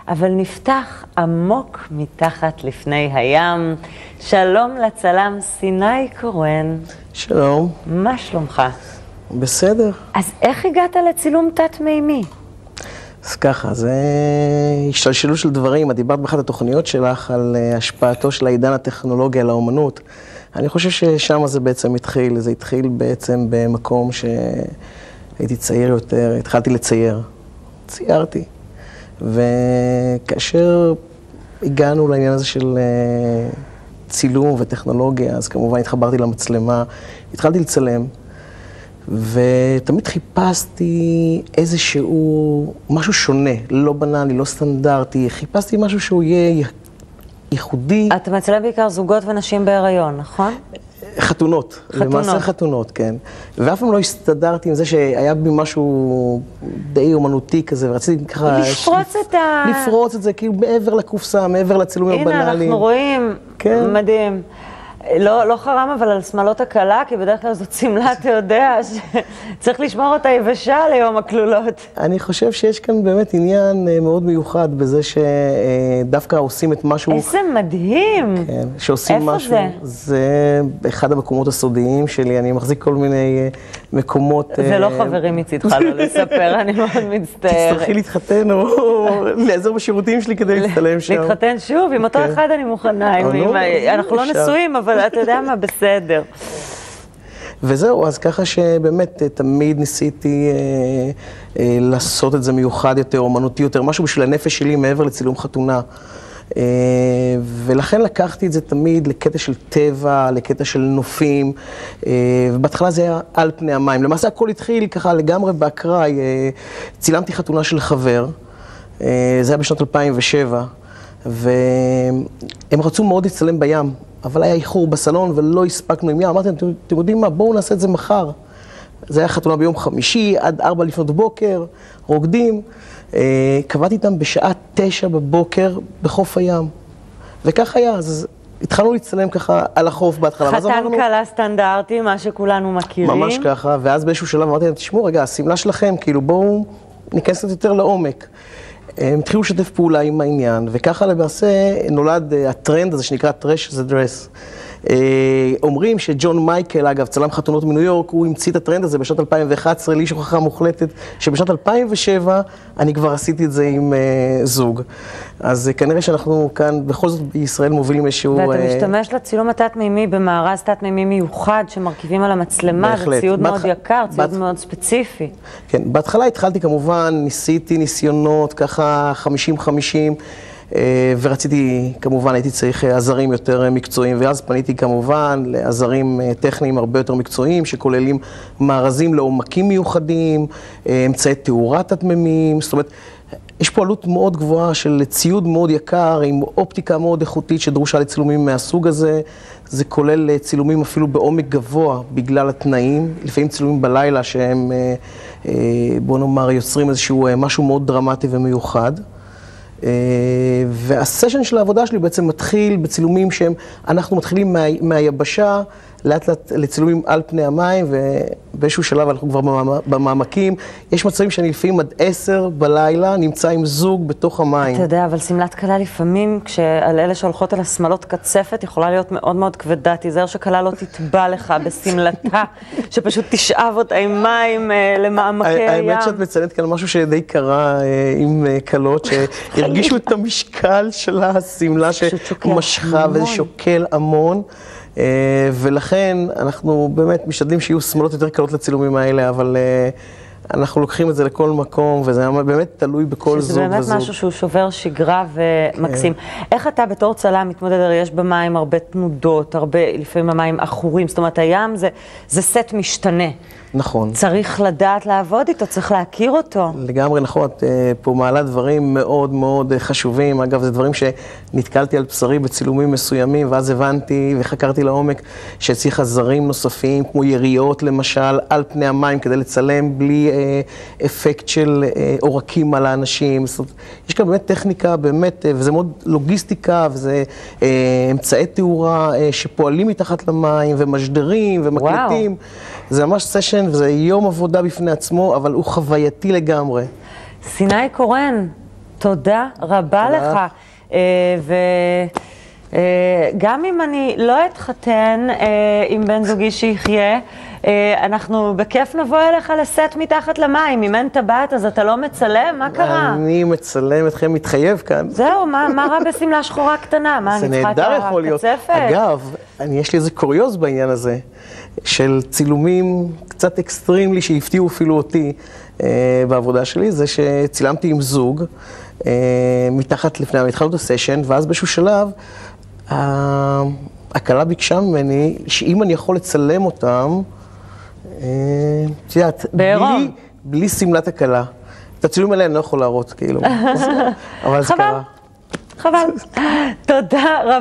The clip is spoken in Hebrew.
אבל נפתח עמוק מתחת לפני הים. שלום לצלם סיני קורן. שלום. מה שלומך? בסדר. אז איך הגעת לצילום תת-מימי? אז ככה, זה השתלשלות של דברים. את דיברת באחת התוכניות שלך על השפעתו של העידן הטכנולוגיה על האומנות. אני חושב ששם זה בעצם התחיל. זה התחיל בעצם במקום שהייתי צעיר יותר, התחלתי לצייר. ציירתי. וכאשר הגענו לעניין הזה של צילום וטכנולוגיה, אז כמובן התחברתי למצלמה, התחלתי לצלם. ותמיד חיפשתי איזשהו, משהו שונה, לא בנאלי, לא סטנדרטי, חיפשתי משהו שהוא יהיה ייחודי. אתה מצלם בעיקר זוגות ונשים בהיריון, נכון? חתונות, למעשה חתונות, כן. ואף פעם לא הסתדרתי עם זה שהיה בי משהו די אומנותי כזה, ורציתי ככה... לפרוץ את זה, כאילו מעבר לקופסה, מעבר לצילומים הבנאליים. הנה, אנחנו רואים, מדהים. לא חרם אבל על שמלות הקלה, כי בדרך כלל זאת סמלה, אתה יודע, שצריך לשמור אותה יבשה ליום הכלולות. אני חושב שיש כאן באמת עניין מאוד מיוחד בזה שדווקא עושים את משהו... איזה מדהים! כן, שעושים משהו. איפה זה? זה אחד המקומות הסודיים שלי, אני מחזיק כל מיני מקומות... זה לא חברים מצידך לא לספר, אני מאוד מצטערת. תצטרכי להתחתן או לעזור בשירותים שלי כדי להצטלם שם. להתחתן שוב, עם אותו אחד אני מוכנה, אנחנו לא נשואים, אבל אתה יודע מה, בסדר. וזהו, אז ככה שבאמת תמיד ניסיתי לעשות את זה מיוחד יותר, אומנותי יותר, משהו בשביל הנפש שלי מעבר לצילום חתונה. ולכן לקחתי את זה תמיד לקטע של טבע, לקטע של נופים, ובהתחלה זה היה על פני המים. למעשה הכל התחיל ככה לגמרי באקראי, צילמתי חתונה של חבר, זה היה בשנת 2007, והם רצו מאוד להצטלם בים. אבל היה איחור בסלון ולא הספקנו עם ים. אמרתי, אתם יודעים מה, בואו נעשה את זה מחר. זה היה חתונה ביום חמישי, עד 4 לפנות בוקר, רוקדים. קבעתי איתם בשעה 9 בבוקר בחוף הים. וכך היה, אז התחלנו להצטלם ככה על החוף בהתחלה. חתן קלה סטנדרטי, מה שכולנו מכירים. ממש ככה, ואז באיזשהו שלב אמרתי להם, תשמעו רגע, הסמלה שלכם, כאילו בואו ניכנס קצת יותר לעומק. הם התחילו לשתף פעולה עם העניין, וככה למעשה נולד הטרנד הזה שנקרא Trash the Dress. אומרים שג'ון מייקל, אגב, צלם חתונות מניו יורק, הוא המציא את הטרנד הזה בשנת 2011, לי יש הוכחה מוחלטת, שבשנת 2007 אני כבר עשיתי את זה עם זוג. אז כנראה שאנחנו כאן, בכל זאת בישראל מובילים איזשהו... ואתה משתמש לצילום התת-מימי במארז תת-מימי מיוחד שמרכיבים על המצלמה, זה ציוד מאוד יקר, ציוד מאוד ספציפי. כן, בהתחלה התחלתי כמובן, ניסיתי ניסיונות ככה 50-50, ורציתי, כמובן, הייתי צריך עזרים יותר מקצועיים, ואז פניתי כמובן לעזרים טכניים הרבה יותר מקצועיים, שכוללים מארזים לעומקים מיוחדים, אמצעי תאורה תת-מימיים, זאת אומרת, יש פה עלות מאוד גבוהה של ציוד מאוד יקר, עם אופטיקה מאוד איכותית שדרושה לצילומים מהסוג הזה. זה כולל צילומים אפילו בעומק גבוה בגלל התנאים, לפעמים צילומים בלילה שהם, בוא נאמר, יוצרים איזשהו משהו מאוד דרמטי ומיוחד. והסשן של העבודה שלי בעצם מתחיל בצילומים שהם, אנחנו מתחילים מהיבשה, לאט לאט לצילומים על פני המים, ובאיזשהו שלב אנחנו כבר במעמקים. יש מצבים שאני לפעמים עד 10 בלילה נמצא עם זוג בתוך המים. אתה יודע, אבל סמלת קלה לפעמים, כשעל אלה שהולכות על השמלות קצפת, יכולה להיות מאוד מאוד כבדה. תיזהר שקלה לא תטבע לך בסמלתה, שפשוט תשאב אותה עם מים למעמקי הים. האמת שאת מציינת כאן משהו שדי קרה עם קלות, שהרגישו את המשקל של הסמלה שמשכה וזה שוקל המון. ולכן אנחנו באמת משתדלים שיהיו שמלות יותר קלות לצילומים האלה, אבל אנחנו לוקחים את זה לכל מקום, וזה באמת תלוי בכל זוג וזוג. שזה באמת משהו שהוא שובר שגרה ומקסים. איך אתה בתור צלם מתמודד? הרי יש במים הרבה תנודות, הרבה, לפעמים המים עכורים, זאת אומרת הים זה סט משתנה. נכון. צריך לדעת לעבוד איתו, צריך להכיר אותו. לגמרי נכון, את פה מעלה דברים מאוד מאוד חשובים. אגב, זה דברים שנתקלתי על בשרי בצילומים מסוימים, ואז הבנתי וחקרתי לעומק שצריך עזרים נוספים, כמו יריות למשל, על פני המים, כדי לצלם בלי אפקט של עורקים על האנשים. זאת אומרת, יש כאן באמת טכניקה, באמת, וזה מאוד לוגיסטיקה, וזה אמצעי תאורה שפועלים מתחת למים, ומשדרים ומקלטים. זה ממש סשן, וזה יום עבודה בפני עצמו, אבל הוא חווייתי לגמרי. סיני קורן, תודה רבה לך. וגם אם אני לא אתחתן עם בן זוגי שיחיה, אנחנו בכיף נבוא אליך לסט מתחת למים. אם אין טבעת אז אתה לא מצלם? מה קרה? אני מצלם אתכם, מתחייב כאן. זהו, מה רע בשמלה שחורה קטנה? מה, אני צריכה את הקצפת? זה נהדר יכול להיות. אגב, יש לי איזה קוריוז בעניין הזה, של צילומים קצת אקסטרימלי שהפתיעו אפילו אותי בעבודה שלי, זה שצילמתי עם זוג מתחת לפני, התחלנו את הסשן, ואז באיזשהו שלב הכלה ביקשה ממני שאם אני יכול לצלם אותם, את יודעת, בלי סמלת הכלה. את הצילומים האלה אני לא יכול להראות, כאילו. אבל זה קרה. חבל. תודה רבה.